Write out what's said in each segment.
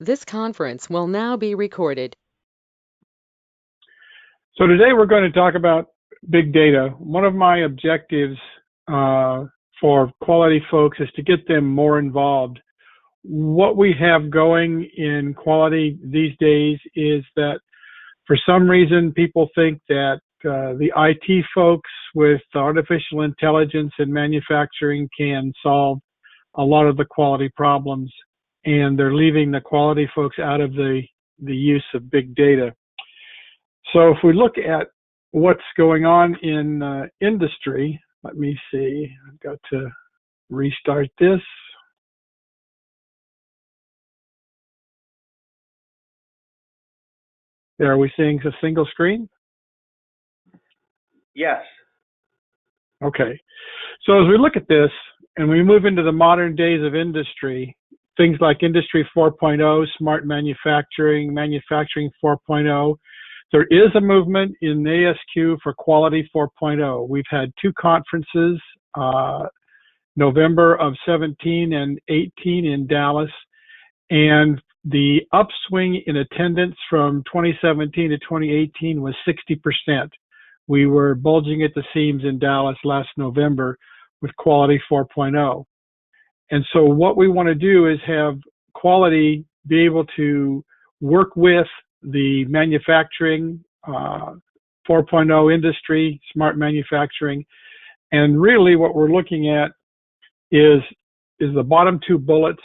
This conference will now be recorded. So today we're going to talk about big data. One of my objectives for quality folks is to get them more involved. What we have going in quality these days is that for some reason people think that the IT folks with artificial intelligence and manufacturing can solve a lot of the quality problems, and they're leaving the quality folks out of the use of big data. So if we look at what's going on in industry, let me see, I've got to restart this. There, are we seeing a single screen? Yes. Okay. So as we look at this and we move into the modern days of industry, things like Industry 4.0, smart manufacturing, manufacturing 4.0, there is a movement in ASQ for Quality 4.0. We've had two conferences, November of 17 and 18 in Dallas, and the upswing in attendance from 2017 to 2018 was 60%. We were bulging at the seams in Dallas last November with Quality 4.0. And so what we want to do is have quality be able to work with the manufacturing 4.0 industry, smart manufacturing. And really what we're looking at is the bottom two bullets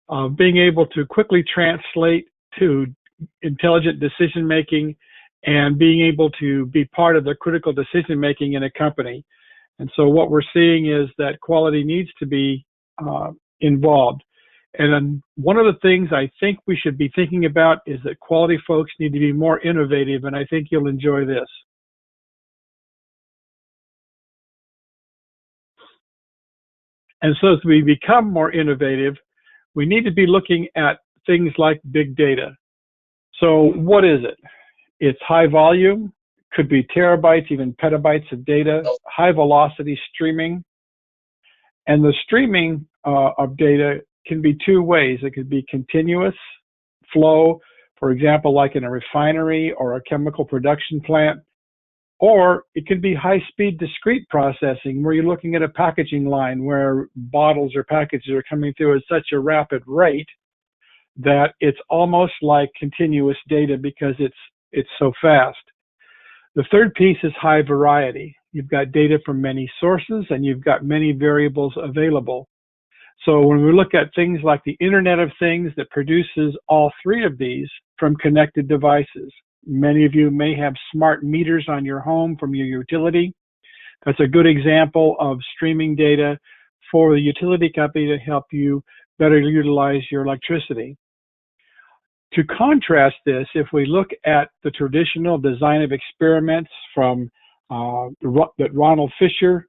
of being able to quickly translate to intelligent decision making and being able to be part of the critical decision making in a company. And so what we're seeing is that quality needs to be involved. And one of the things I think we should be thinking about is that quality folks need to be more innovative, and I think you'll enjoy this. And so as we become more innovative, we need to be looking at things like big data. So what is it? It's high volume, could be terabytes, even petabytes of data, high velocity streaming. And the streaming of data can be two ways. It could be continuous flow, for example, like in a refinery or a chemical production plant, or it could be high-speed discrete processing where you're looking at a packaging line where bottles or packages are coming through at such a rapid rate that it's almost like continuous data because it's so fast. The third piece is high variety. You've got data from many sources and you've got many variables available. So when we look at things like the Internet of Things that produces all three of these from connected devices, many of you may have smart meters on your home from your utility. That's a good example of streaming data for the utility company to help you better utilize your electricity. To contrast this, if we look at the traditional design of experiments from that Ronald Fisher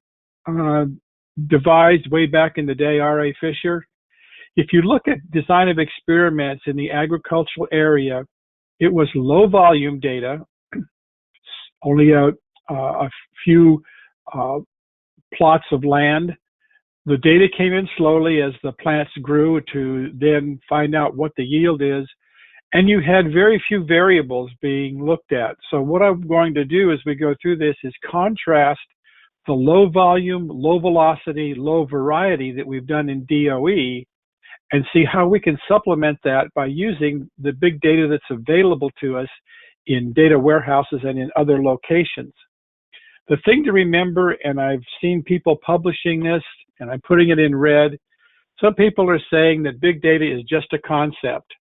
devised way back in the day, R.A. Fisher, if you look at design of experiments in the agricultural area, it was low volume data, only a few plots of land. The data came in slowly as the plants grew to then find out what the yield is. And you had very few variables being looked at. So what I'm going to do as we go through this is contrast the low volume, low velocity, low variety that we've done in DOE and see how we can supplement that by using the big data that's available to us in data warehouses and in other locations. The thing to remember, and I've seen people publishing this, and I'm putting it in red, some people are saying that big data is just a concept,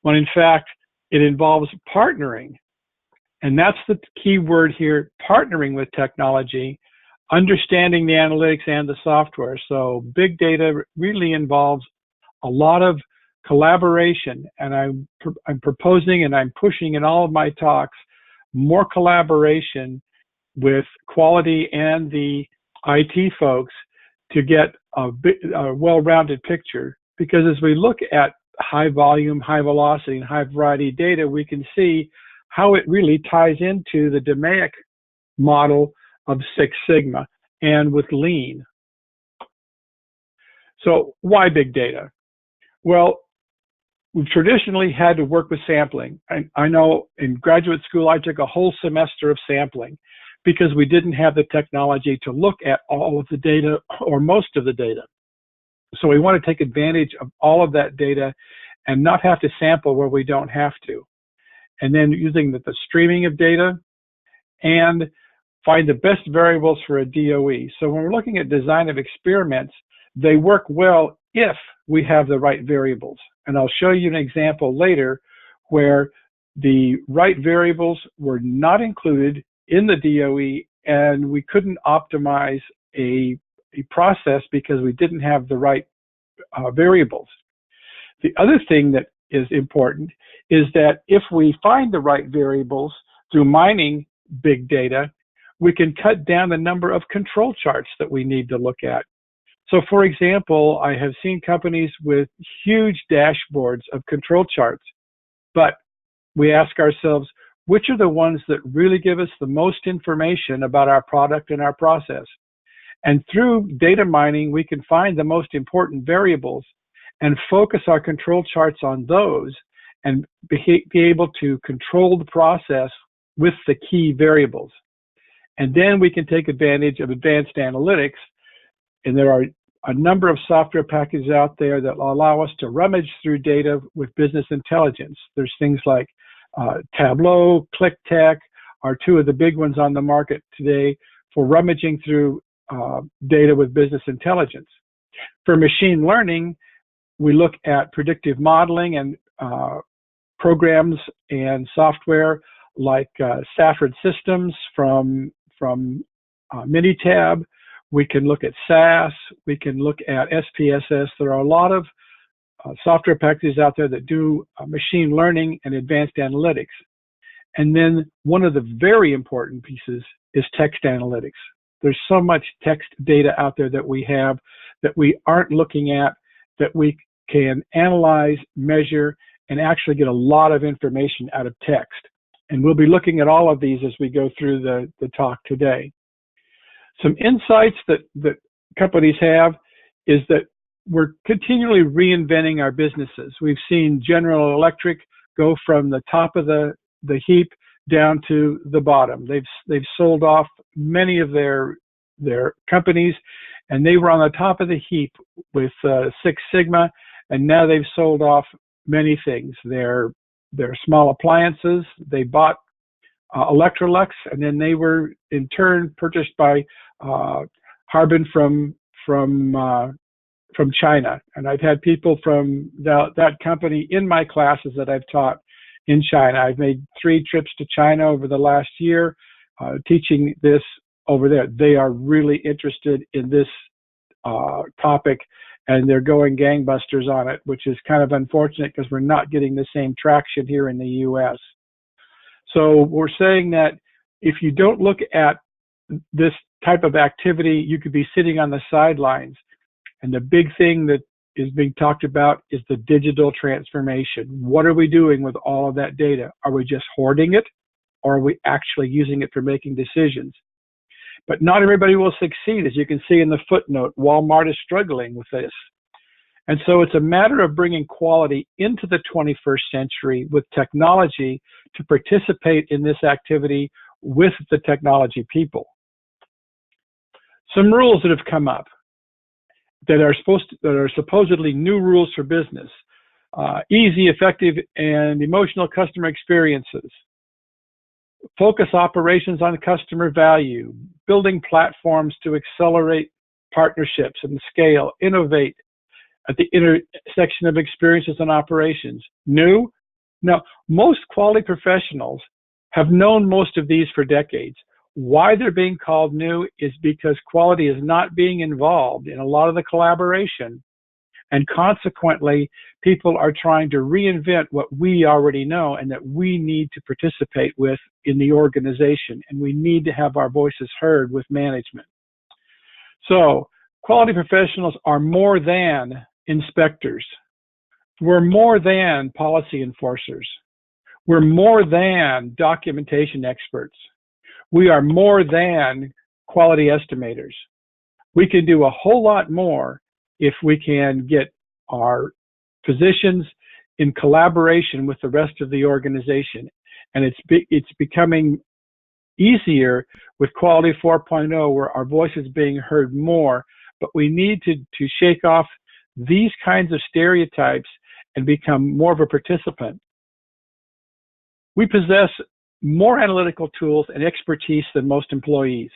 when in fact it involves partnering. And that's the key word here, partnering with technology, understanding the analytics and the software. So big data really involves a lot of collaboration, and I'm proposing and I'm pushing in all of my talks more collaboration with quality and the IT folks to get a well-rounded picture. Because as we look at high volume, high velocity, and high variety data, we can see how it really ties into the DMAIC model of Six Sigma and with Lean. So why big data? Well, we've traditionally had to work with sampling. I know in graduate school, I took a whole semester of sampling because we didn't have the technology to look at all of the data or most of the data. So we want to take advantage of all of that data and not have to sample where we don't have to. And then using the streaming of data and find the best variables for a DOE. So when we're looking at design of experiments, they work well if we have the right variables. And I'll show you an example later where the right variables were not included in the DOE and we couldn't optimize a process because we didn't have the right variables. The other thing that is important is that if we find the right variables through mining big data, we can cut down the number of control charts that we need to look at. So for example, I have seen companies with huge dashboards of control charts, but we ask ourselves, which are the ones that really give us the most information about our product and our process? And through data mining, we can find the most important variables and focus our control charts on those and be able to control the process with the key variables. And then we can take advantage of advanced analytics. And there are a number of software packages out there that allow us to rummage through data with business intelligence. There's things like Tableau, ClickTech are two of the big ones on the market today for rummaging through data with business intelligence. For machine learning, we look at predictive modeling and programs and software like Safford Systems from Minitab. We can look at SAS. We can look at SPSS. There are a lot of software packages out there that do machine learning and advanced analytics. And then one of the very important pieces is text analytics. There's so much text data out there that we have that we aren't looking at, that we can analyze, measure, and actually get a lot of information out of text. And we'll be looking at all of these as we go through the talk today. Some insights that companies have is that we're continually reinventing our businesses. We've seen General Electric go from the top of the heap down to the bottom. They've sold off many of their companies, and they were on the top of the heap with Six Sigma, and now they've sold off many things. Their small appliances, they bought Electrolux, and then they were in turn purchased by Harbin from China. And I've had people from that company in my classes that I've taught in China. I've made 3 trips to China over the last year, teaching this over there. They are really interested in this topic, and they're going gangbusters on it, which is kind of unfortunate because we're not getting the same traction here in the US. So we're saying that if you don't look at this type of activity, you could be sitting on the sidelines. And the big thing that is being talked about is the digital transformation. What are we doing with all of that data? Are we just hoarding it, or are we actually using it for making decisions? But not everybody will succeed. As you can see in the footnote, Walmart is struggling with this. And so it's a matter of bringing quality into the 21st century with technology to participate in this activity with the technology people. Some rules that have come up that are supposedly new rules for business. Easy, effective, and emotional customer experiences. Focus operations on customer value. Building platforms to accelerate partnerships and scale. Innovate at the intersection of experiences and operations. New? No, most quality professionals have known most of these for decades. Why they're being called new is because quality is not being involved in a lot of the collaboration, and consequently, people are trying to reinvent what we already know and that we need to participate with in the organization, and we need to have our voices heard with management. So, quality professionals are more than inspectors. We're more than policy enforcers. We're more than documentation experts. We are more than quality estimators. We can do a whole lot more if we can get our physicians in collaboration with the rest of the organization. And it's becoming easier with Quality 4.0, where our voice is being heard more, but we need to shake off these kinds of stereotypes and become more of a participant. We possess more analytical tools and expertise than most employees.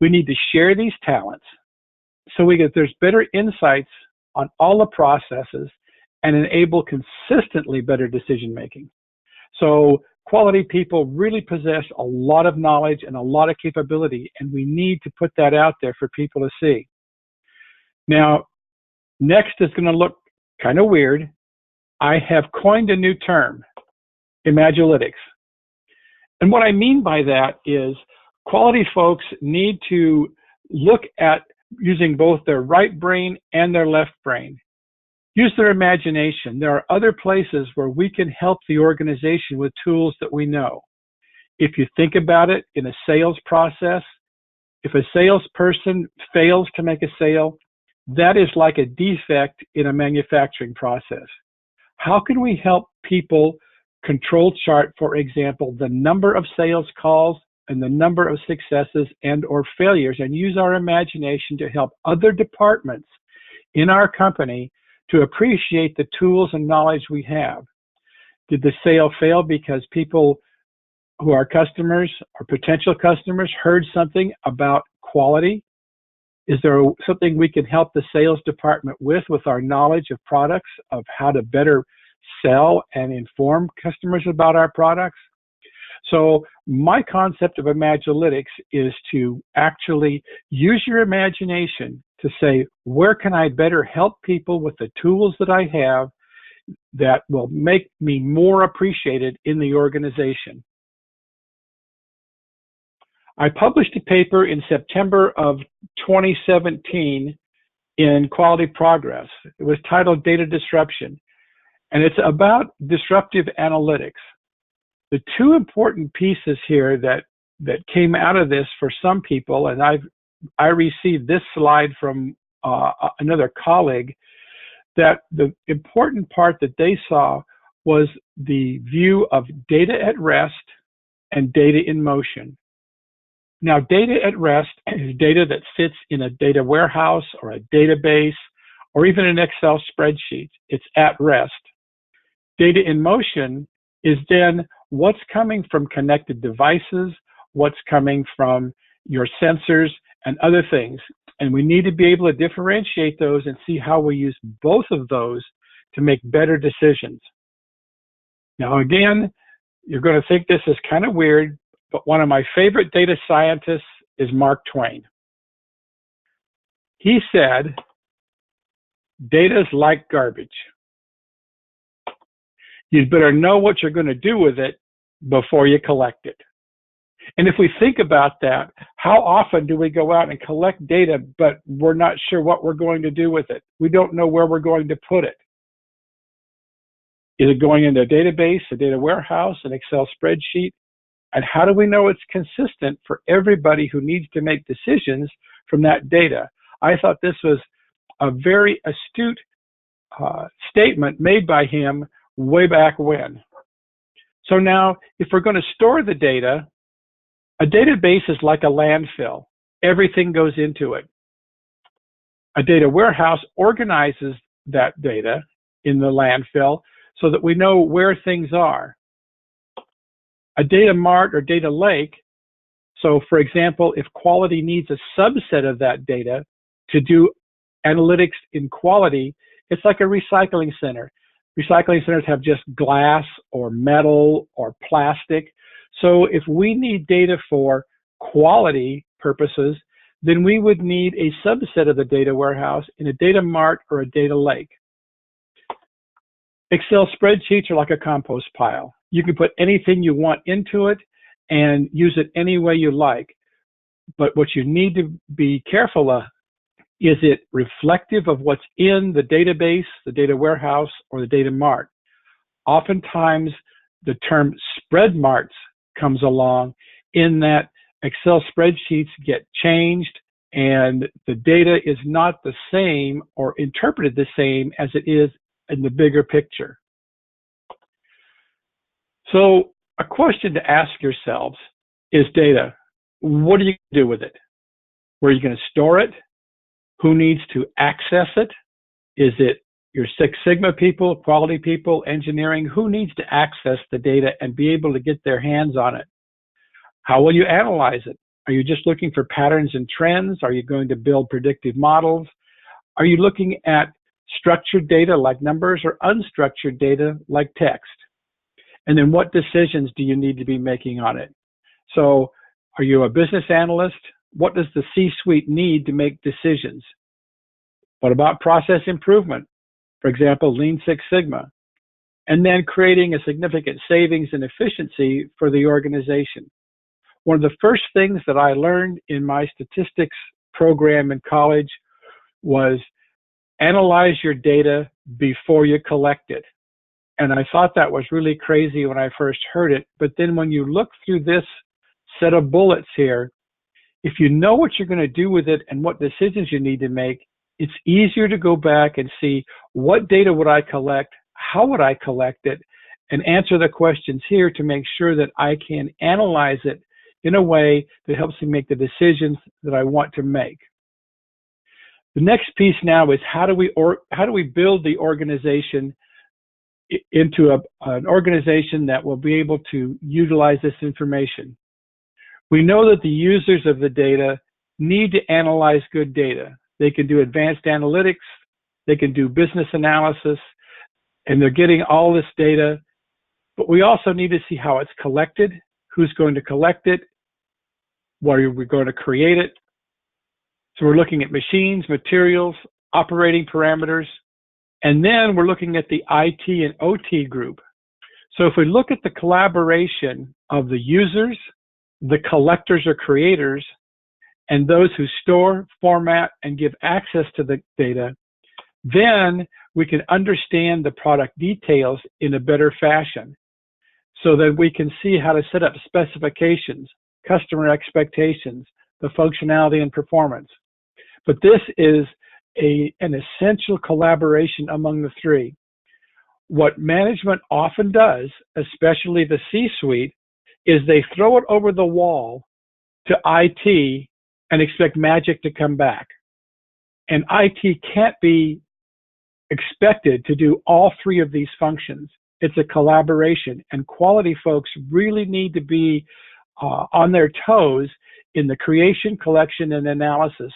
We need to share these talents so there's better insights on all the processes and enable consistently better decision making. So quality people really possess a lot of knowledge and a lot of capability, and we need to put that out there for people to see. Now, next is going to look kind of weird. I have coined a new term, Imagilytics. And what I mean by that is quality folks need to look at using both their right brain and their left brain. Use their imagination. There are other places where we can help the organization with tools that we know. If you think about it in a sales process, if a salesperson fails to make a sale, that is like a defect in a manufacturing process. How can we help people control chart, for example, the number of sales calls and the number of successes and or failures, and use our imagination to help other departments in our company to appreciate the tools and knowledge we have? Did the sale fail because people who are customers or potential customers heard something about quality? Is there something we can help the sales department with our knowledge of products, of how to better sell and inform customers about our products? So my concept of Imagilytics is to actually use your imagination to say, where can I better help people with the tools that I have that will make me more appreciated in the organization? I published a paper in September of 2017 in Quality Progress. It was titled Data Disruption, and it's about disruptive analytics. The two important pieces here that came out of this for some people, and I received this slide from another colleague, that the important part that they saw was the view of data at rest and data in motion. Now, data at rest is data that sits in a data warehouse or a database or even an Excel spreadsheet. It's at rest. Data in motion is then what's coming from connected devices, what's coming from your sensors and other things. And we need to be able to differentiate those and see how we use both of those to make better decisions. Now, again, you're going to think this is kind of weird, but one of my favorite data scientists is Mark Twain. He said, data's like garbage. You'd better know what you're going to do with it before you collect it. And if we think about that, how often do we go out and collect data, but we're not sure what we're going to do with it? We don't know where we're going to put it. Is it going into a database, a data warehouse, an Excel spreadsheet? And how do we know it's consistent for everybody who needs to make decisions from that data? I thought this was a very astute statement made by him way back when. So now, if we're going to store the data, a database is like a landfill. Everything goes into it. A data warehouse organizes that data in the landfill so that we know where things are. A data mart or data lake, so for example, if quality needs a subset of that data to do analytics in quality, it's like a recycling center. Recycling centers have just glass or metal or plastic. So if we need data for quality purposes, then we would need a subset of the data warehouse in a data mart or a data lake. Excel spreadsheets are like a compost pile. You can put anything you want into it and use it any way you like. But what you need to be careful of, is it reflective of what's in the database, the data warehouse, or the data mart? Oftentimes, the term spread marts comes along in that Excel spreadsheets get changed and the data is not the same or interpreted the same as it is in the bigger picture. So a question to ask yourselves is data. What are you going to do with it? Where are you going to store it? Who needs to access it? Is it your Six Sigma people, quality people, engineering? Who needs to access the data and be able to get their hands on it? How will you analyze it? Are you just looking for patterns and trends? Are you going to build predictive models? Are you looking at structured data like numbers or unstructured data like text? And then what decisions do you need to be making on it? So are you a business analyst? What does the C-suite need to make decisions? What about process improvement? For example, Lean Six Sigma. And then creating a significant savings and efficiency for the organization. One of the first things that I learned in my statistics program in college was analyze your data before you collect it. And I thought that was really crazy when I first heard it. But then when you look through this set of bullets here, if you know what you're going to do with it and what decisions you need to make, it's easier to go back and see what data would I collect, how would I collect it, and answer the questions here to make sure that I can analyze it in a way that helps me make the decisions that I want to make. The next piece now is how do we build the organization into an organization that will be able to utilize this information. We know that the users of the data need to analyze good data. They can do advanced analytics, they can do business analysis, and they're getting all this data, but we also need to see how it's collected, who's going to collect it, what are we going to create it. So we're looking at machines, materials, operating parameters, and then we're looking at the IT and OT group. So if we look at the collaboration of the users, the collectors or creators, and those who store, format, and give access to the data, then we can understand the product details in a better fashion so that we can see how to set up specifications, customer expectations, the functionality and performance. But this is an essential collaboration among the three. What management often does, especially the C-suite, is they throw it over the wall to IT and expect magic to come back. And IT can't be expected to do all three of these functions. It's a collaboration, and quality folks really need to be on their toes in the creation, collection, and analysis,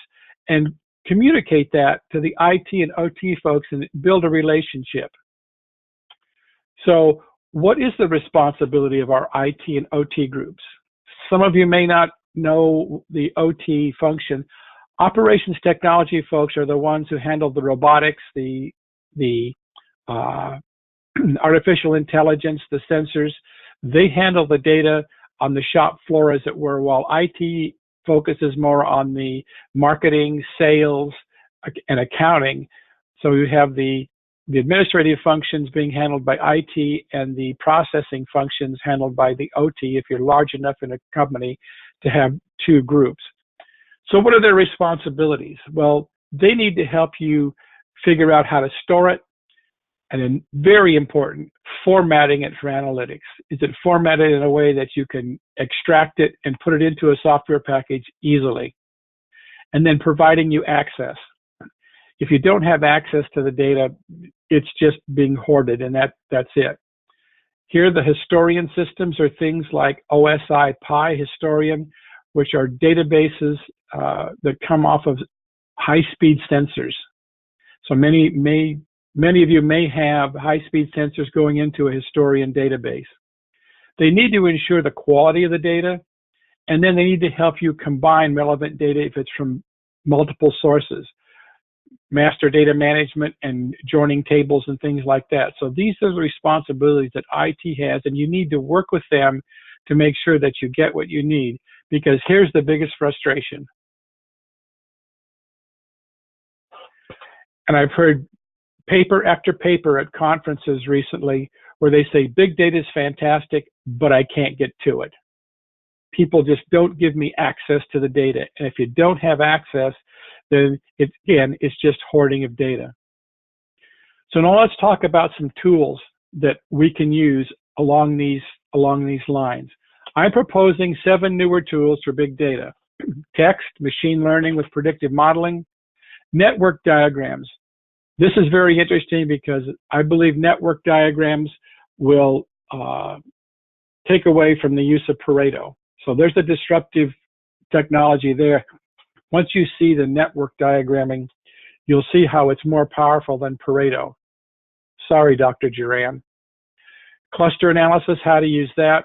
and communicate that to the IT and OT folks and build a relationship. So what is the responsibility of our IT and OT groups? Some of you may not know the OT function. Operations technology folks are the ones who handle the robotics, the artificial intelligence, the sensors. They handle the data on the shop floor, as it were, while IT focuses more on the marketing, sales, and accounting. So you have the administrative functions being handled by IT and the processing functions handled by the OT if you're large enough in a company to have two groups. So what are their responsibilities? Well, they need to help you figure out how to store it, and then very important, formatting it for analytics. Is it formatted in a way that you can extract it and put it into a software package easily? And then providing you access. If you don't have access to the data, it's just being hoarded, and that's it. Here, the historian systems are things like OSI Pi Historian, which are databases that come off of high-speed sensors. So many of you may have high-speed sensors going into a historian database. They need to ensure the quality of the data, and then they need to help you combine relevant data if it's from multiple sources, master data management and joining tables and things like that. So these are the responsibilities that IT has, and you need to work with them to make sure that you get what you need, because here's the biggest frustration. And I've heard paper after paper at conferences recently where they say big data is fantastic, but I can't get to it. People just don't give me access to the data. And if you don't have access, then it's just hoarding of data. So now let's talk about some tools that we can use along these along these lines. I'm proposing 7 newer tools for big data: text, machine learning with predictive modeling, network diagrams. This is very interesting because I believe network diagrams will take away from the use of Pareto. So there's a disruptive technology there. Once you see the network diagramming, you'll see how it's more powerful than Pareto. Sorry, Dr. Duran. Cluster analysis, how to use that.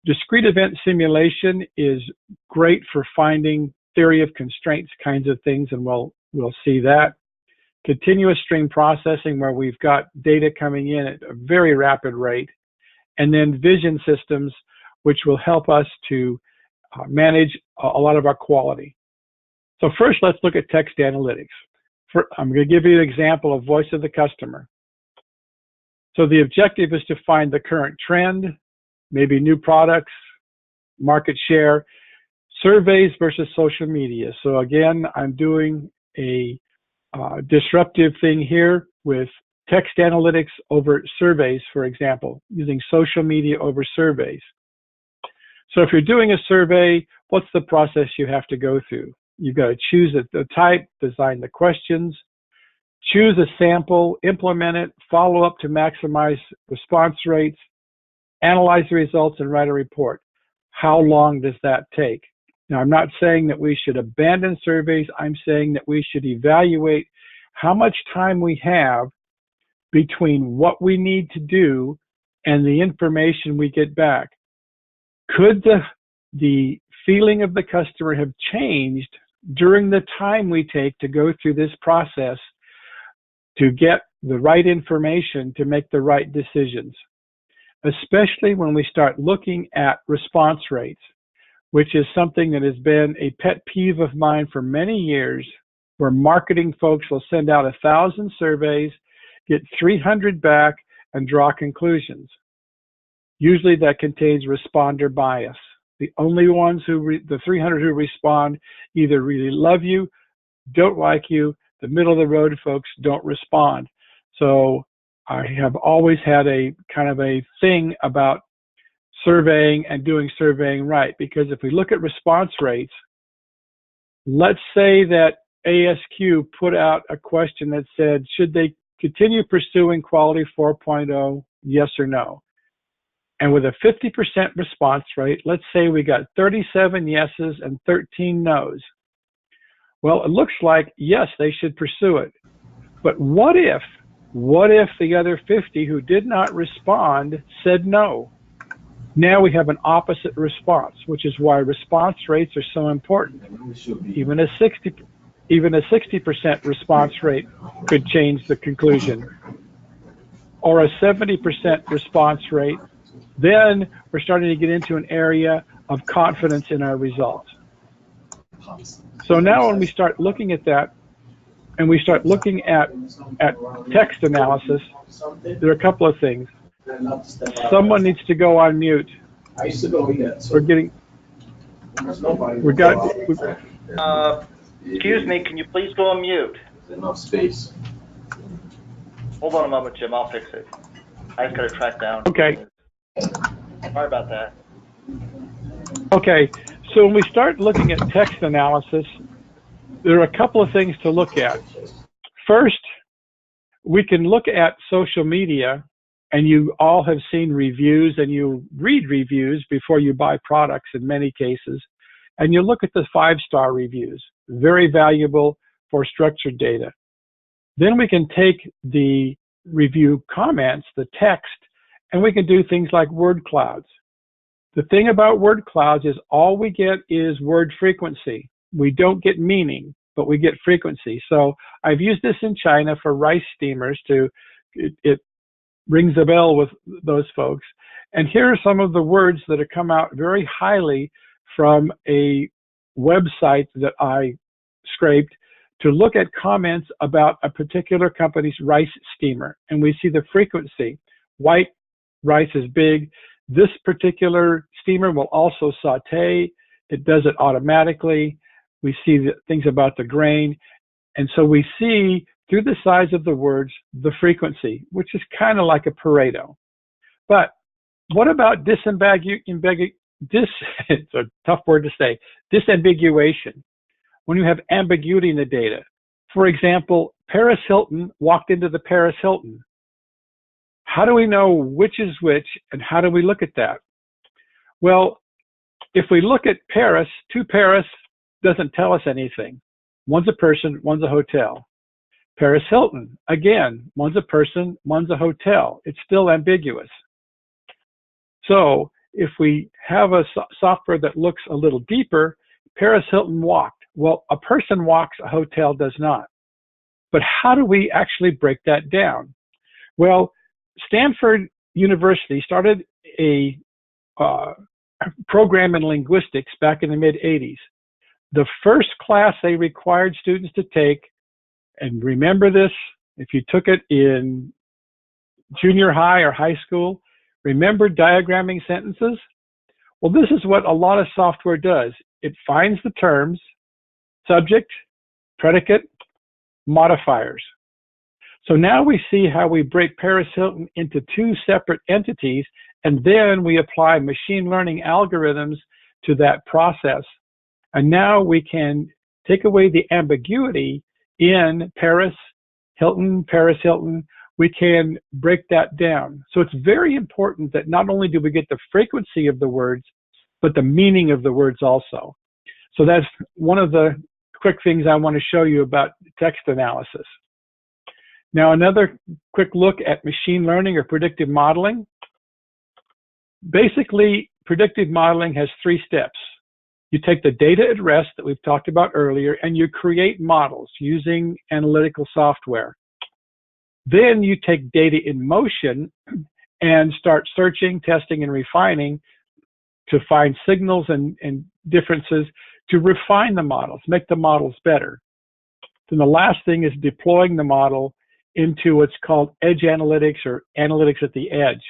Discrete event simulation is great for finding theory of constraints kinds of things, and we'll see that. Continuous stream processing, where we've got data coming in at a very rapid rate. And then vision systems, which will help us to manage a lot of our quality. So first, let's look at text analytics. I'm going to give you an example of voice of the customer. So the objective is to find the current trend, maybe new products, market share, surveys versus social media. So again, I'm doing a disruptive thing here with text analytics over surveys, for example, using social media over surveys. So if you're doing a survey, what's the process you have to go through? You've got to choose the type, design the questions, choose a sample, implement it, follow up to maximize response rates, analyze the results, and write a report. How long does that take? Now, I'm not saying that we should abandon surveys. I'm saying that we should evaluate how much time we have between what we need to do and the information we get back. Could the feeling of the customer have changed during the time we take to go through this process to get the right information to make the right decisions? Especially when we start looking at response rates, which is something that has been a pet peeve of mine for many years, where marketing folks will send out 1,000 surveys, get 300 back, and draw conclusions. Usually that contains responder bias. The only ones the 300 who respond either really love you, don't like you. The middle of the road folks don't respond. So I have always had a kind of a thing about surveying and doing surveying right, because if we look at response rates, let's say that ASQ put out a question that said, should they continue pursuing quality 4.0, yes or no? And with a 50% response rate, let's say we got 37 yeses and 13 nos. Well, it looks like, yes, they should pursue it. But what if the other 50 who did not respond said no? Now we have an opposite response, which is why response rates are so important. Even a 60% response rate could change the conclusion, or a 70% response rate. Then we're starting to get into an area of confidence in our results. So now when we start looking at that, and we start looking at text analysis, there are a couple of things. Someone needs to go on mute. Excuse me, can you please go on mute? There's enough space. Hold on a moment, Jim, I'll fix it. I just gotta track down. Okay. Sorry about that. Okay, so when we start looking at text analysis, there are a couple of things to look at. First, we can look at social media, and you all have seen reviews, and you read reviews before you buy products in many cases, and you look at the 5-star reviews, very valuable for structured data. Then we can take the review comments, the text, and we can do things like word clouds. The thing about word clouds is all we get is word frequency. We don't get meaning, but we get frequency. So I've used this in China for rice steamers it rings a bell with those folks. And here are some of the words that have come out very highly from a website that I scraped to look at comments about a particular company's rice steamer. And we see the frequency. White rice is big. This particular steamer will also saute. It does it automatically. We see the things about the grain. And so we see through the size of the words, the frequency, which is kind of like a Pareto. But what about it's a tough word to say, disambiguation, when you have ambiguity in the data? For example, Paris Hilton walked into the Paris Hilton. How do we know which is which, and how do we look at that? Well, if we look at Paris, to Paris doesn't tell us anything. One's a person, one's a hotel. Paris Hilton, again, one's a person, one's a hotel. It's still ambiguous. So if we have a software that looks a little deeper, Paris Hilton walked. Well, a person walks, a hotel does not. But how do we actually break that down? Well, Stanford University started a program in linguistics back in the mid-'80s. The first class they required students to take, and remember this, if you took it in junior high or high school, remember diagramming sentences? Well, this is what a lot of software does. It finds the terms, subject, predicate, modifiers. So now we see how we break Paris Hilton into two separate entities, and then we apply machine learning algorithms to that process. And now we can take away the ambiguity in Paris Hilton. We can break that down. So it's very important that not only do we get the frequency of the words, but the meaning of the words also. So that's one of the quick things I want to show you about text analysis. Now, another quick look at machine learning or predictive modeling. Basically, predictive modeling has three steps. You take the data at rest that we've talked about earlier, and you create models using analytical software. Then you take data in motion and start searching, testing, and refining to find signals and differences to refine the models, make the models better. Then the last thing is deploying the model into what's called edge analytics or analytics at the edge.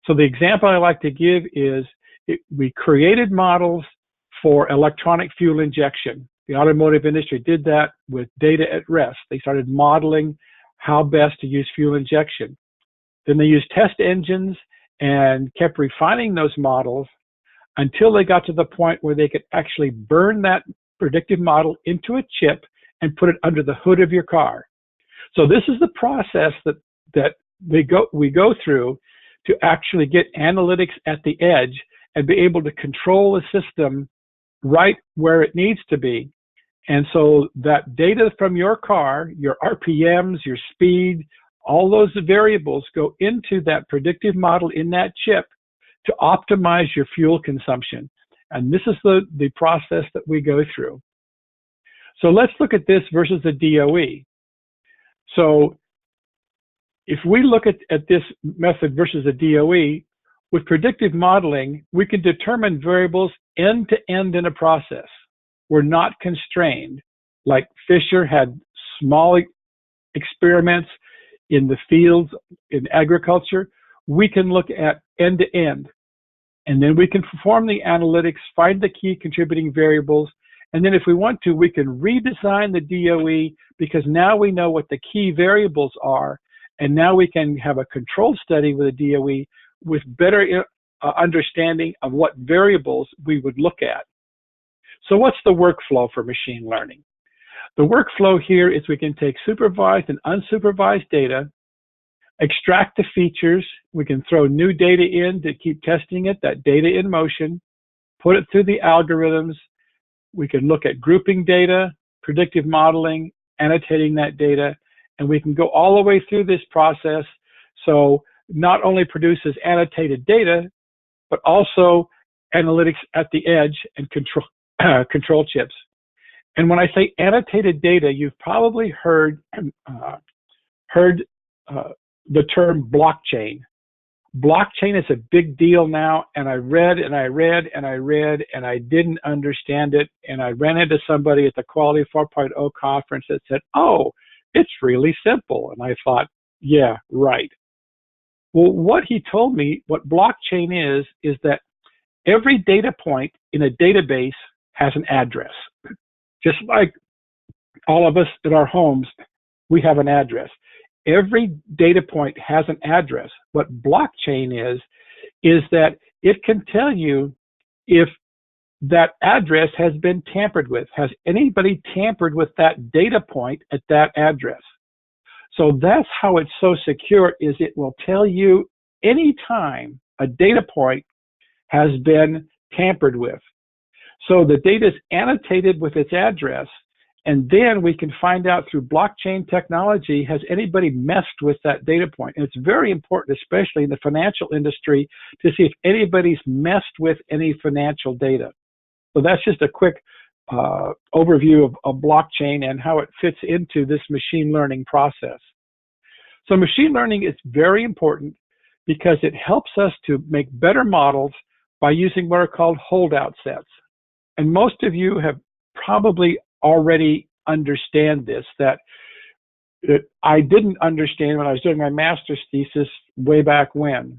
So the example I like to give is we created models for electronic fuel injection. The automotive industry did that with data at rest. They started modeling how best to use fuel injection. Then they used test engines and kept refining those models until they got to the point where they could actually burn that predictive model into a chip and put it under the hood of your car. So this is the process that we go through to actually get analytics at the edge and be able to control the system right where it needs to be. And so that data from your car, your RPMs, your speed, all those variables go into that predictive model in that chip to optimize your fuel consumption. And this is the process that we go through. So let's look at this versus the DOE. So if we look at this method versus the DOE, with predictive modeling, we can determine variables end to end in a process. We're not constrained. Like Fisher had small experiments in the fields in agriculture, we can look at end to end. And then we can perform the analytics, find the key contributing variables, and then if we want to, we can redesign the DOE because now we know what the key variables are, and now we can have a control study with the DOE with better understanding of what variables we would look at. So what's the workflow for machine learning? The workflow here is we can take supervised and unsupervised data, extract the features, we can throw new data in to keep testing it, that data in motion, put it through the algorithms, we can look at grouping data, predictive modeling, annotating that data, and we can go all the way through this process. So not only produces annotated data, but also analytics at the edge and control chips. And when I say annotated data, you've probably heard the term blockchain. Blockchain is a big deal now, and I read and I read and I read and I didn't understand it, and I ran into somebody at the Quality 4.0 conference that said, oh, it's really simple. And I thought, yeah, right. Well, what he told me, what blockchain is that every data point in a database has an address. Just like all of us in our homes, we have an address. Every data point has an address. What blockchain is is that it can tell you if that address has been tampered with. Has anybody tampered with that data point at that address? So that's how it's so secure, is it will tell you anytime a data point has been tampered with. So the data is annotated with its address, and then we can find out through blockchain technology, has anybody messed with that data point? And it's very important, especially in the financial industry, to see if anybody's messed with any financial data. So that's just a quick overview of blockchain and how it fits into this machine learning process. So machine learning is very important because it helps us to make better models by using what are called holdout sets. And most of you have probably already understand this, that I didn't understand when I was doing my master's thesis way back when.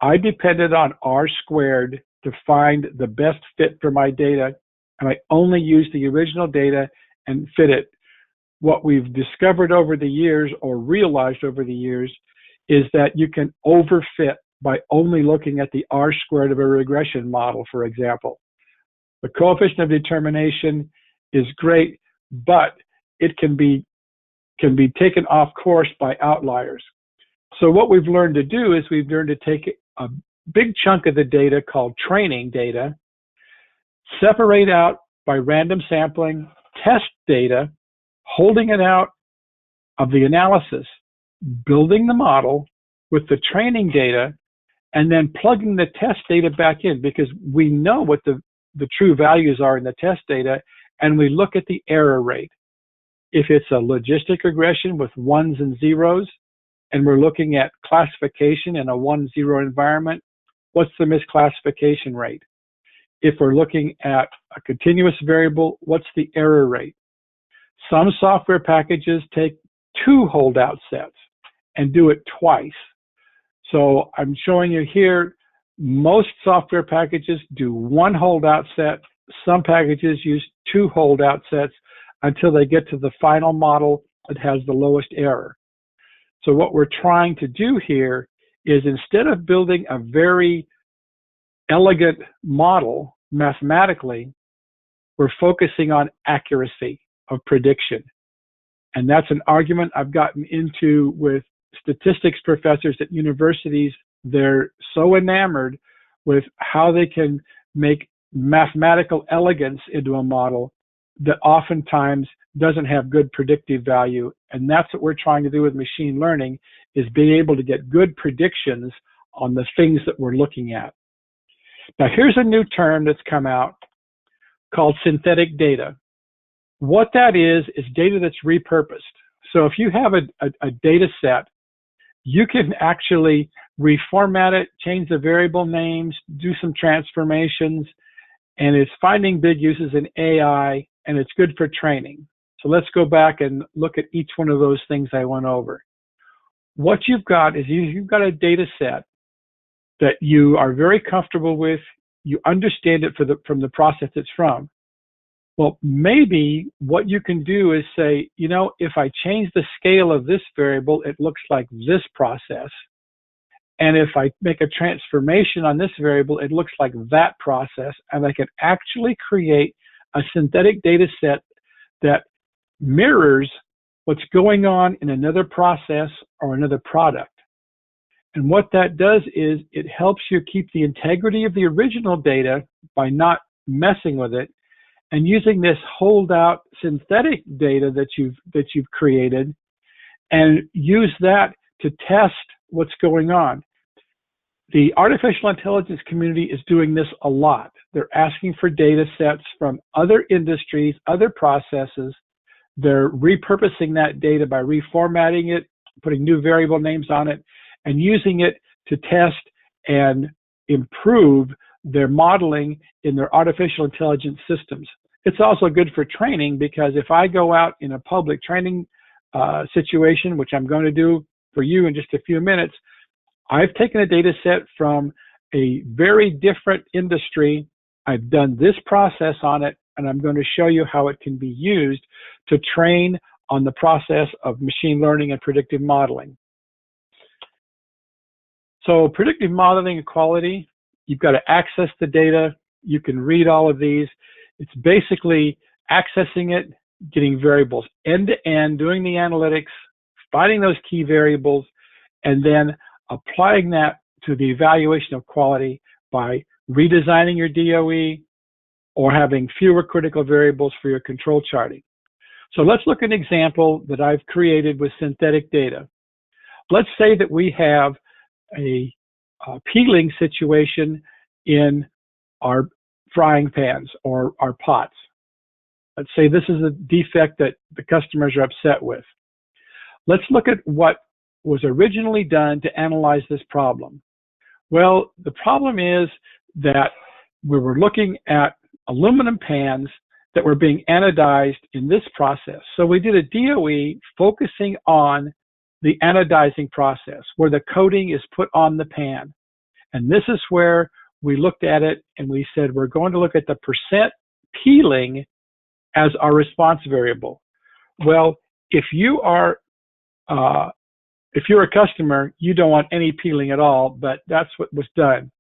I depended on R squared to find the best fit for my data, and I only used the original data and fit it. What we've discovered over the years, or realized over the years, is that you can overfit by only looking at the R squared of a regression model, for example. The coefficient of determination is great, but it can be taken off course by outliers. So what we've learned to do is we've learned to take a big chunk of the data called training data, separate out by random sampling, test data, holding it out of the analysis, building the model with the training data, and then plugging the test data back in, because we know what the true values are in the test data, and we look at the error rate. If it's a logistic regression with ones and zeros, and we're looking at classification in a 1-0 environment, what's the misclassification rate? If we're looking at a continuous variable, what's the error rate? Some software packages take 2 holdout sets and do it twice. So I'm showing you here, most software packages do 1 holdout set. Some packages use 2 holdout sets until they get to the final model that has the lowest error. So what we're trying to do here is, instead of building a very elegant model mathematically, we're focusing on accuracy of prediction. And that's an argument I've gotten into with statistics professors at universities. They're so enamored with how they can make mathematical elegance into a model that oftentimes doesn't have good predictive value. And that's what we're trying to do with machine learning, is being able to get good predictions on the things that we're looking at. Now, here's a new term that's come out called synthetic data. What that is data that's repurposed. So if you have a data set, you can actually reformat it, change the variable names, do some transformations, and it's finding big uses in AI, and it's good for training. So let's go back and look at each one of those things I went over. What you've got is you've got a data set that you are very comfortable with. You understand it from the process it's from. Well, maybe what you can do is say, you know, if I change the scale of this variable, it looks like this process. And if I make a transformation on this variable, it looks like that process. And I can actually create a synthetic data set that mirrors what's going on in another process or another product. And what that does is it helps you keep the integrity of the original data by not messing with it, and using this holdout synthetic data that you've created, and use that to test what's going on. The artificial intelligence community is doing this a lot. They're asking for data sets from other industries, other processes. They're repurposing that data by reformatting it, putting new variable names on it, and using it to test and improve their modeling in their artificial intelligence systems. It's also good for training, because if I go out in a public training situation, which I'm going to do for you in just a few minutes, I've taken a data set from a very different industry. I've done this process on it, and I'm going to show you how it can be used to train on the process of machine learning and predictive modeling. So predictive modeling and quality, you've got to access the data. You can read all of these. It's basically accessing it, getting variables end to end, doing the analytics, finding those key variables, and then applying that to the evaluation of quality by redesigning your DOE or having fewer critical variables for your control charting. So let's look at an example that I've created with synthetic data. Let's say that we have a peeling situation in our frying pans or our pots. Let's say this is a defect that the customers are upset with. Let's look at what was originally done to analyze this problem. Well, the problem is that we were looking at aluminum pans that were being anodized in this process. So we did a DOE focusing on the anodizing process, where the coating is put on the pan. And this is where we looked at it and we said, we're going to look at the percent peeling as our response variable. Well, if you're a customer, you don't want any peeling at all, but that's what was done.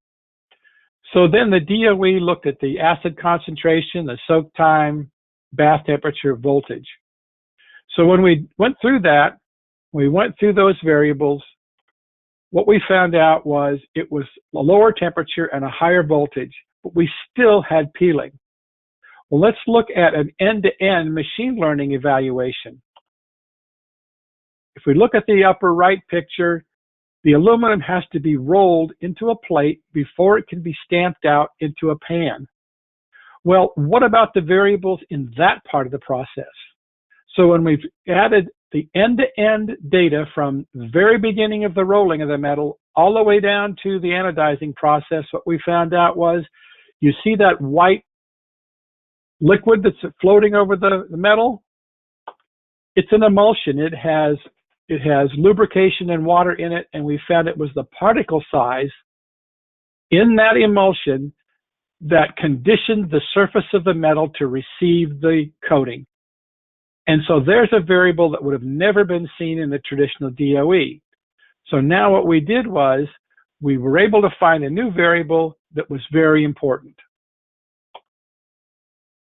So then the DOE looked at the acid concentration, the soak time, bath temperature, voltage. So when we went through that, we went through those variables. What we found out was it was a lower temperature and a higher voltage, but we still had peeling. Well, let's look at an end-to-end machine learning evaluation. If we look at the upper right picture, the aluminum has to be rolled into a plate before it can be stamped out into a pan. Well, what about the variables in that part of the process? So when we've added the end-to-end data from the very beginning of the rolling of the metal all the way down to the anodizing process, what we found out was, you see that white liquid that's floating over the metal? It's an emulsion. It has lubrication and water in it, and we found it was the particle size in that emulsion that conditioned the surface of the metal to receive the coating. And so there's a variable that would have never been seen in the traditional DOE. So now what we did was we were able to find a new variable that was very important.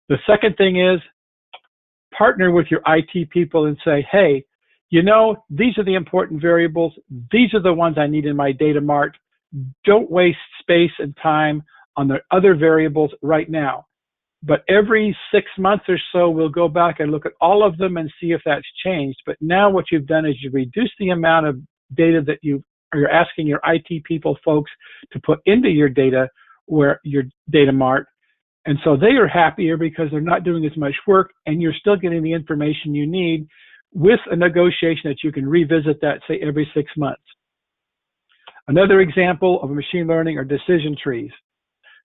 The second thing is partner with your IT people and say, hey, you know, these are the important variables. These are the ones I need in my data mart. Don't waste space and time on the other variables right now. But every 6 months or so, we'll go back and look at all of them and see if that's changed. But now what you've done is you've reduced the amount of data that you're asking your IT people folks to put into your data, where your data mart. And so they are happier because they're not doing as much work, and you're still getting the information you need with a negotiation that you can revisit that, say, every 6 months. Another example of machine learning are decision trees.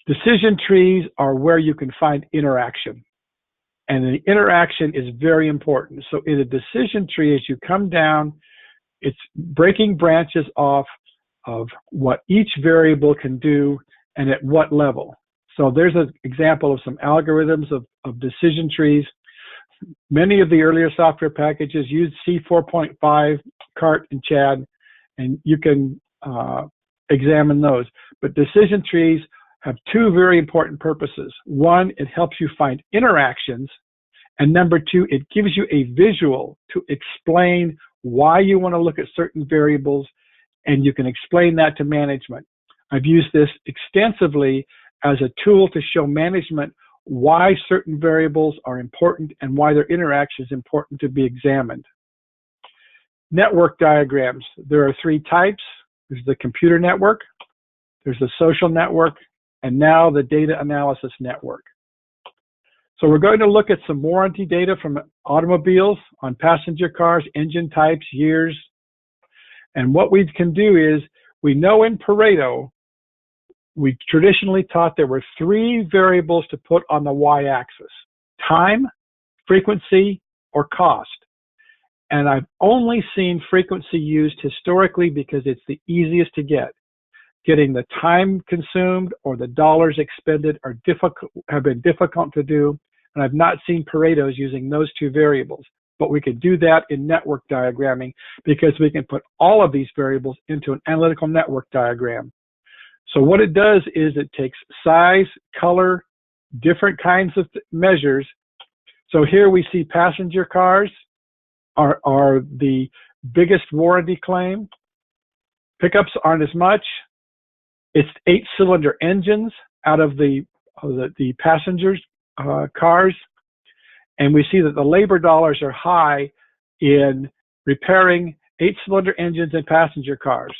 Decision trees are where you can find interaction. And the interaction is very important. So in a decision tree, as you come down, it's breaking branches off of what each variable can do and at what level. So there's an example of some algorithms of decision trees. Many of the earlier software packages use C4.5, CART, and CHAD, and you can examine those. But decision trees have two very important purposes. One, it helps you find interactions. And number two, it gives you a visual to explain why you want to look at certain variables, and you can explain that to management. I've used this extensively as a tool to show management why certain variables are important and why their interaction is important to be examined. Network diagrams. There are three types. There's the computer network, there's the social network, and now the data analysis network. So we're going to look at some warranty data from automobiles on passenger cars, engine types, years. And what we can do is, we know in Pareto, we traditionally taught there were three variables to put on the y-axis: time, frequency, or cost. And I've only seen frequency used historically because it's the easiest to get. Getting the time consumed or the dollars expended have been difficult to do, and I've not seen Paretos using those two variables. but we can do that in network diagramming because we can put all of these variables into an analytical network diagram. So what it does is it takes size, color, different kinds of measures. So here we see passenger cars are the biggest warranty claim. Pickups aren't as much. It's 8-cylinder engines out of the passengers cars. And we see that the labor dollars are high in repairing 8-cylinder engines in passenger cars.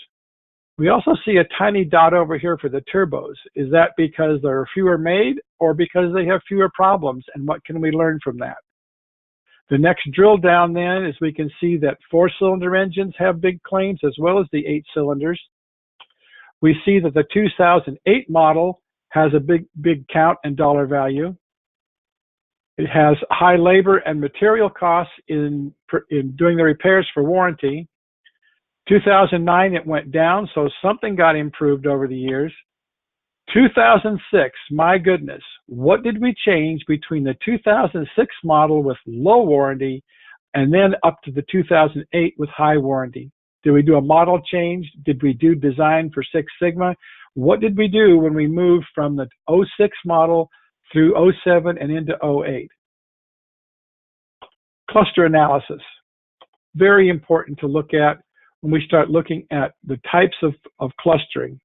We also see a tiny dot over here for the turbos. Is that because there are fewer made or because they have fewer problems? And what can we learn from that? The next drill down then is we can see that 4-cylinder engines have big claims as well as the 8 cylinders. We see that the 2008 model has a big count and dollar value. It has high labor and material costs in doing the repairs for warranty. 2009, it went down, so something got improved over the years. 2006, my goodness, what did we change between the 2006 model with low warranty and then up to the 2008 with high warranty? Did we do a model change? Did we do design for Six Sigma? What did we do when we moved from the 06 model through 07 and into 08? Cluster analysis. Very important to look at when we start looking at the types of clustering.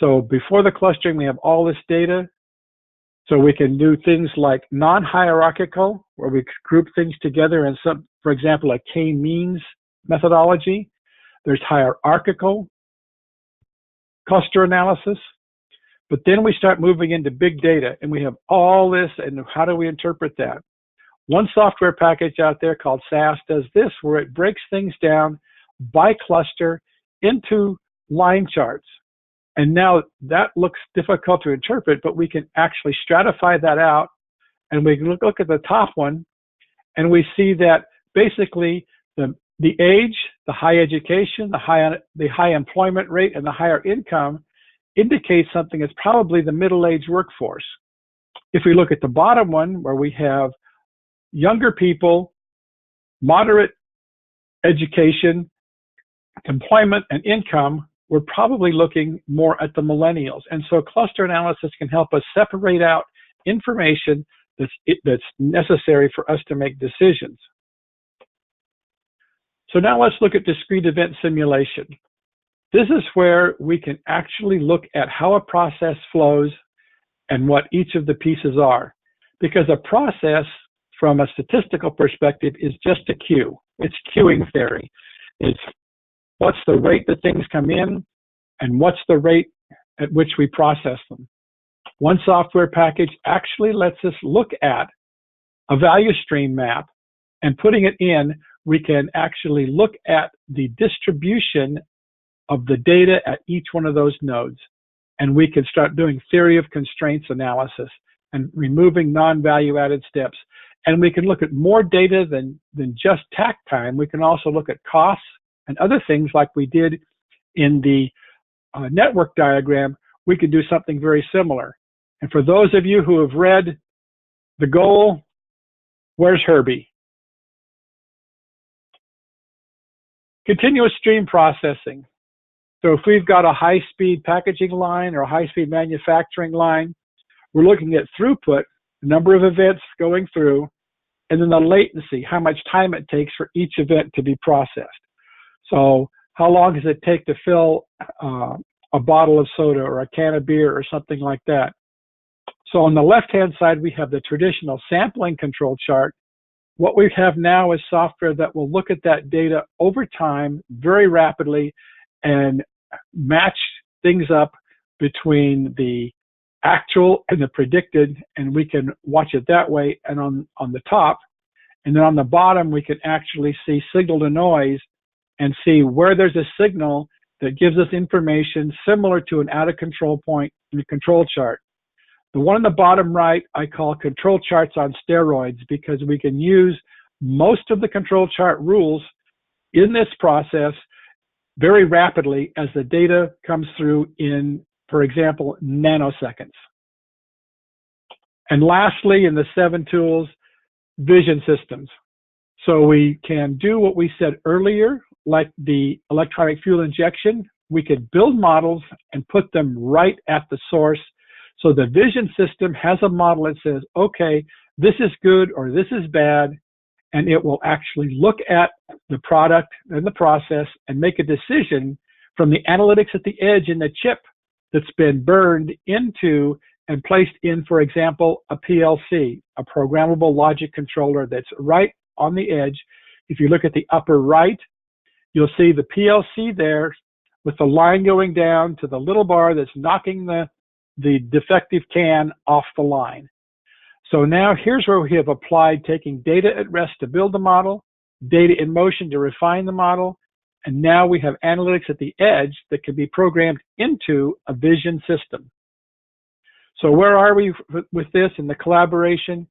So before the clustering, we have all this data. So we can do things like non-hierarchical, where we group things together in some, for example, a k-means methodology. There's hierarchical cluster analysis. But then we start moving into big data, and we have all this, and how do we interpret that? One software package out there called SAS does this, where it breaks things down by cluster into line charts. And now that looks difficult to interpret, but we can actually stratify that out. And we can look at the top one, and we see that basically the age, the high education, the high employment rate, and the higher income indicates something that's probably the middle-aged workforce. If we look at the bottom one, where we have younger people, moderate education, employment, and income, we're probably looking more at the millennials. And so cluster analysis can help us separate out information that's necessary for us to make decisions. So now let's look at discrete event simulation. This is where we can actually look at how a process flows and what each of the pieces are. Because a process, from a statistical perspective, is just a queue. It's queuing theory. It's what's the rate that things come in and what's the rate at which we process them. One software package actually lets us look at a value stream map, and putting it in, we can actually look at the distribution of the data at each one of those nodes. And we can start doing theory of constraints analysis and removing non-value added steps. And we can look at more data than just takt time. We can also look at costs and other things like we did in the network diagram. We could do something very similar. And for those of you who have read The Goal, where's Herbie? Continuous stream processing. So if we've got a high-speed packaging line or a high-speed manufacturing line, we're looking at throughput, the number of events going through, and then the latency, how much time it takes for each event to be processed. So how long does it take to fill a bottle of soda or a can of beer or something like that? So on the left-hand side, we have the traditional sampling control chart. What we have now is software that will look at that data over time very rapidly and match things up between the actual and the predicted, and we can watch it that way. And on the top, and then on the bottom, we can actually see signal to noise and see where there's a signal that gives us information similar to an out of control point in the control chart. The one on the bottom right, I call control charts on steroids, because we can use most of the control chart rules in this process very rapidly as the data comes through in, for example, nanoseconds. And lastly, in the 7 tools, vision systems. So we can do what we said earlier, like the electronic fuel injection. We could build models and put them right at the source. So the vision system has a model that says, okay, this is good or this is bad, and it will actually look at the product and the process and make a decision from the analytics at the edge in the chip that's been burned into and placed in, for example, a PLC, a programmable logic controller that's right on the edge. If you look at the upper right, you'll see the PLC there with the line going down to the little bar that's knocking the defective can off the line. So now here's where we have applied taking data at rest to build the model, data in motion to refine the model, and now we have analytics at the edge that can be programmed into a vision system. So where are we with this in the collaboration?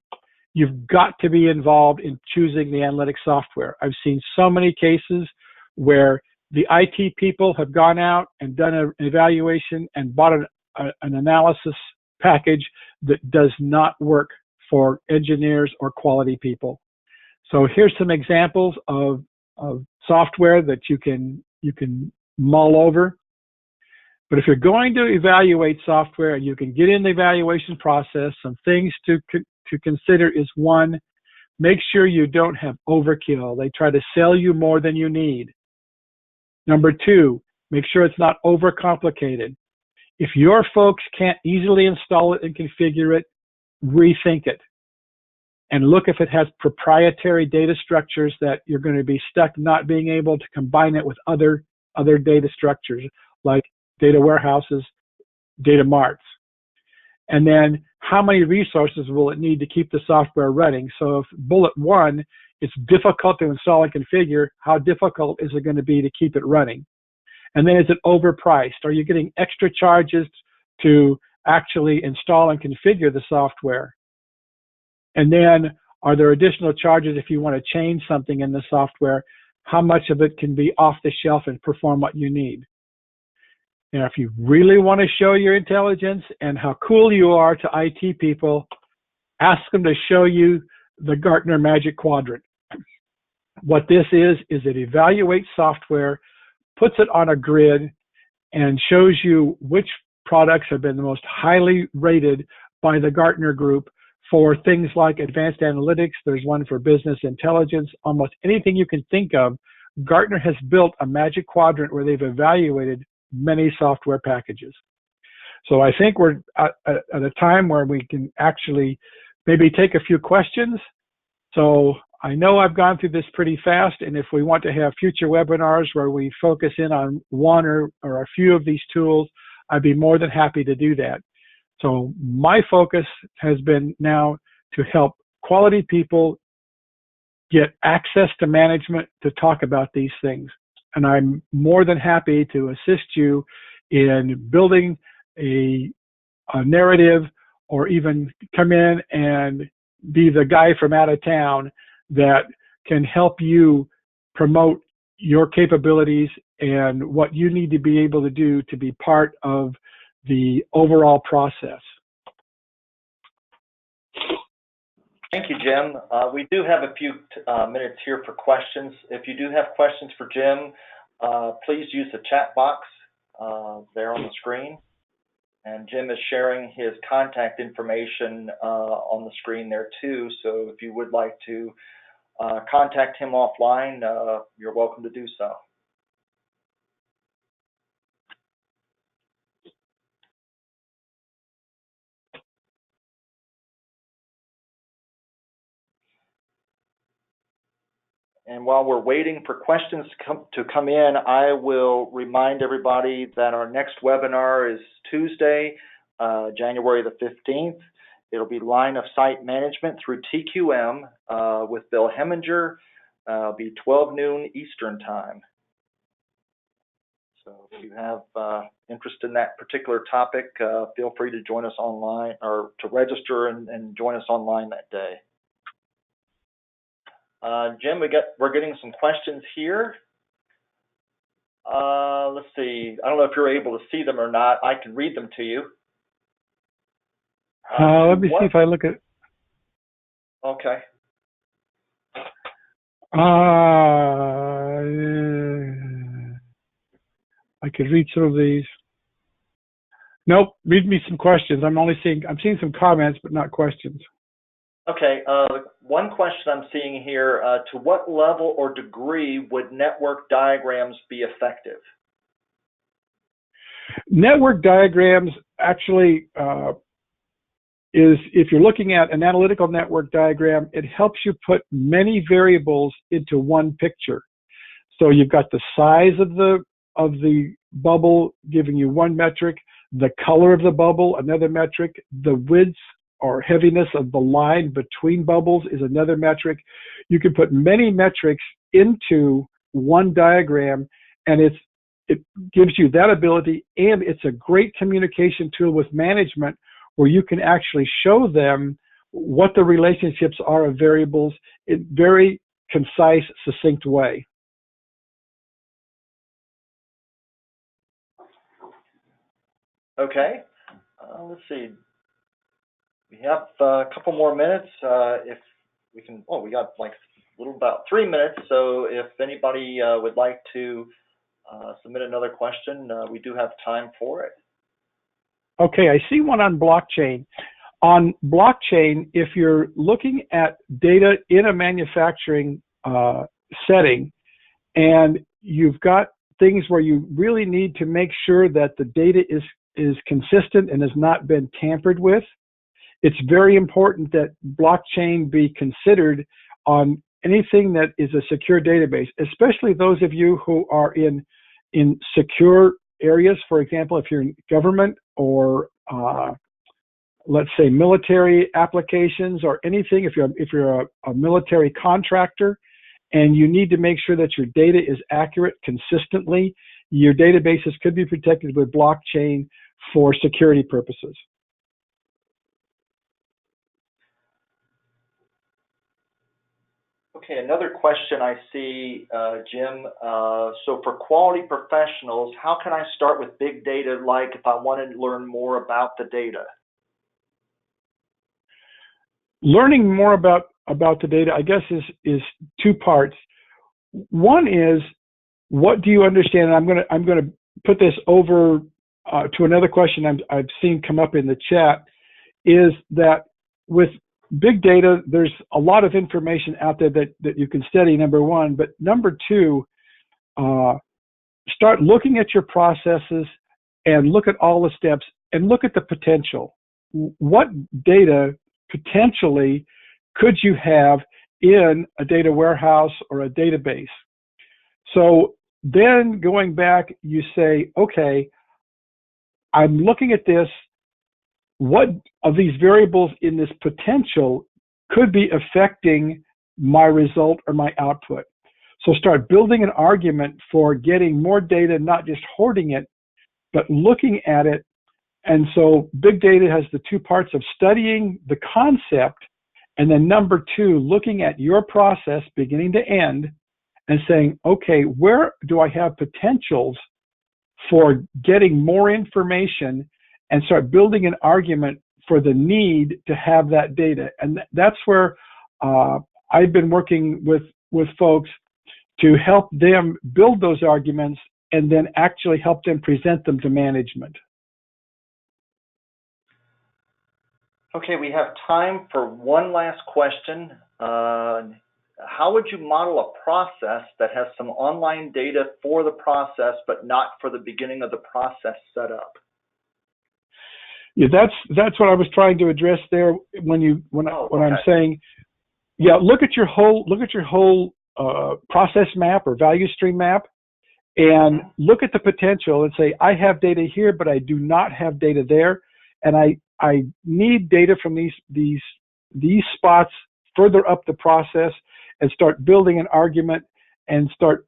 You've got to be involved in choosing the analytics software. I've seen so many cases where the IT people have gone out and done an evaluation and bought an analysis package that does not work for engineers or quality people. So here's some examples of software that you can mull over. But if you're going to evaluate software and you can get in the evaluation process, some things to consider is one, make sure you don't have overkill. They try to sell you more than you need. Number two, make sure it's not overcomplicated. If your folks can't easily install it and configure it, rethink it. And look if it has proprietary data structures that you're going to be stuck not being able to combine it with other data structures like data warehouses, data marts. And then how many resources will it need to keep the software running? So if bullet one, it's difficult to install and configure, how difficult is it going to be to keep it running? And then is it overpriced? Are you getting extra charges to actually install and configure the software? And then are there additional charges if you want to change something in the software? How much of it can be off the shelf and perform what you need? Now, if you really want to show your intelligence and how cool you are to IT people, ask them to show you the Gartner Magic Quadrant. What this is it evaluates software, puts it on a grid, and shows you which products have been the most highly rated by the Gartner group for things like advanced analytics. There's one for business intelligence. Almost anything you can think of, Gartner has built a Magic Quadrant where they've evaluated many software packages. So I think we're at a time where we can actually maybe take a few questions. So I know I've gone through this pretty fast, and if we want to have future webinars where we focus in on one or a few of these tools, I'd be more than happy to do that. So my focus has been now to help quality people get access to management to talk about these things. And I'm more than happy to assist you in building a narrative, or even come in and be the guy from out of town that can help you promote your capabilities and what you need to be able to do to be part of the overall process. Thank you, Jim. We do have a few minutes here for questions. If you do have questions for Jim, please use the chat box there on the screen. And Jim is sharing his contact information on the screen there too. So if you would like to contact him offline, you're welcome to do so. And while we're waiting for questions to come in, I will remind everybody that our next webinar is Tuesday, January the 15th. It'll be line of sight management through TQM with Bill Heminger. It'll be 12 noon Eastern time. So if you have interest in that particular topic, feel free to join us online, or to register and join us online that day. Jim, we're getting some questions here. Let's see. I don't know if you're able to see them or not. I can read them to you. Let me see if I look at. Okay. I could read through these. Nope, read me some questions. I'm seeing some comments, but not questions. Okay, one question I'm seeing here, to what level or degree would network diagrams be effective? Network diagrams actually is, if you're looking at an analytical network diagram, it helps you put many variables into one picture. So you've got the size of the bubble giving you one metric, the color of the bubble, another metric, the width or heaviness of the line between bubbles is another metric. You can put many metrics into one diagram, and it gives you that ability, and it's a great communication tool with management where you can actually show them what the relationships are of variables in very concise, succinct way. Okay, let's see. We have a couple more minutes. If we can, oh, we got like about 3 minutes. So if anybody would like to submit another question, we do have time for it. Okay, I see one on blockchain. On blockchain, if you're looking at data in a manufacturing setting, and you've got things where you really need to make sure that the data is consistent and has not been tampered with, it's very important that blockchain be considered on anything that is a secure database, especially those of you who are in secure areas. For example, if you're in government or let's say military applications or anything, if you're a military contractor and you need to make sure that your data is accurate consistently, your databases could be protected with blockchain for security purposes. Okay, another question I see, Jim. So for quality professionals, how can I start with big data, like if I want to learn more about the data? Learning more about the data, I guess, is two parts. One is, what do you understand? And I'm gonna put this over to another question I've seen come up in the chat, is that with big data, there's a lot of information out there that you can study, number one. But number two, start looking at your processes and look at all the steps and look at the potential. What data potentially could you have in a data warehouse or a database? So then going back, you say, okay, I'm looking at this. What of these variables in this potential could be affecting my result or my output? So start building an argument for getting more data, not just hoarding it, but looking at it. And so big data has the two parts of studying the concept, and then number two, looking at your process beginning to end and saying, okay, where do I have potentials for getting more information, and start building an argument for the need to have that data. And that's where I've been working with folks to help them build those arguments and then actually help them present them to management. Okay, we have time for one last question. How would you model a process that has some online data for the process, but not for the beginning of the process setup? Yeah, that's what I was trying to address there when I'm saying, yeah, look at your whole process map or value stream map, and look at the potential and say, I have data here, but I do not have data there, and I need data from these spots further up the process, and start building an argument and start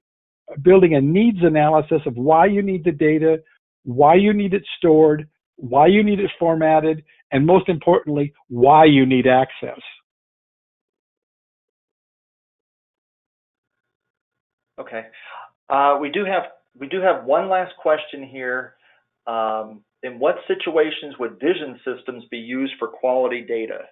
building a needs analysis of why you need the data, why you need it stored, why you need it formatted, and most importantly, why you need access. Okay, we do have one last question here. In what situations would vision systems be used for quality data?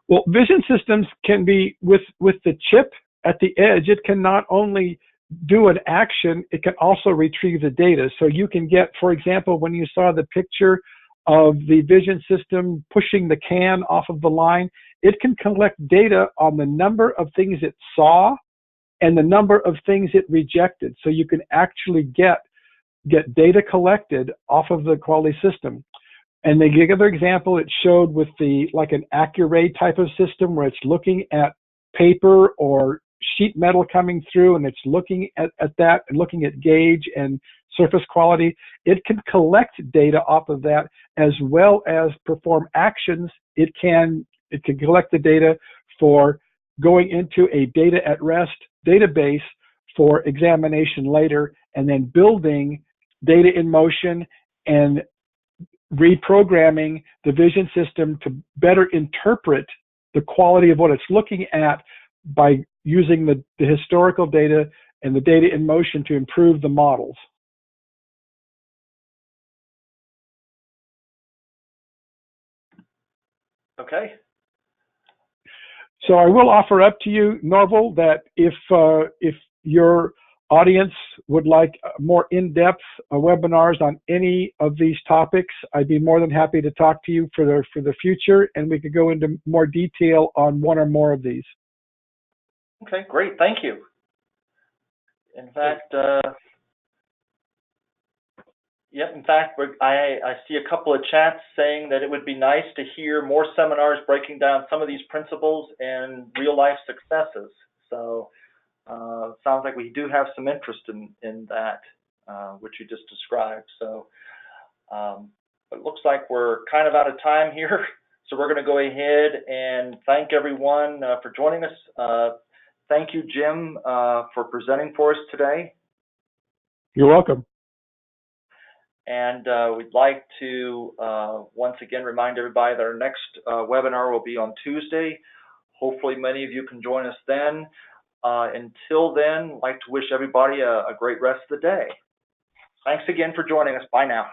Well, vision systems can be with the chip at the edge. It can not only do an action, it can also retrieve the data. So you can get, for example, when you saw the picture of the vision system pushing the can off of the line, it can collect data on the number of things it saw and the number of things it rejected. So you can actually get data collected off of the quality system. And the other example it showed with the like an Accuray type of system where it's looking at paper or sheet metal coming through, and it's looking at that and looking at gauge and surface quality. It can collect data off of that as well as perform actions. It can collect the data for going into a data at rest database for examination later, and then building data in motion and reprogramming the vision system to better interpret the quality of what it's looking at by using the historical data and the data in motion to improve the models. Okay. So I will offer up to you, Norval, that if your audience would like more in-depth webinars on any of these topics, I'd be more than happy to talk to you for the future, and we could go into more detail on one or more of these. Okay, great. Thank you. In fact, I see a couple of chats saying that it would be nice to hear more seminars breaking down some of these principles and real-life successes. So sounds like we do have some interest in that, which you just described. So it looks like we're kind of out of time here. So we're going to go ahead and thank everyone for joining us. Thank you, Jim, for presenting for us today. You're welcome. And we'd like to once again remind everybody that our next webinar will be on Tuesday. Hopefully many of you can join us then. Until then, I'd like to wish everybody a great rest of the day. Thanks again for joining us. Bye now.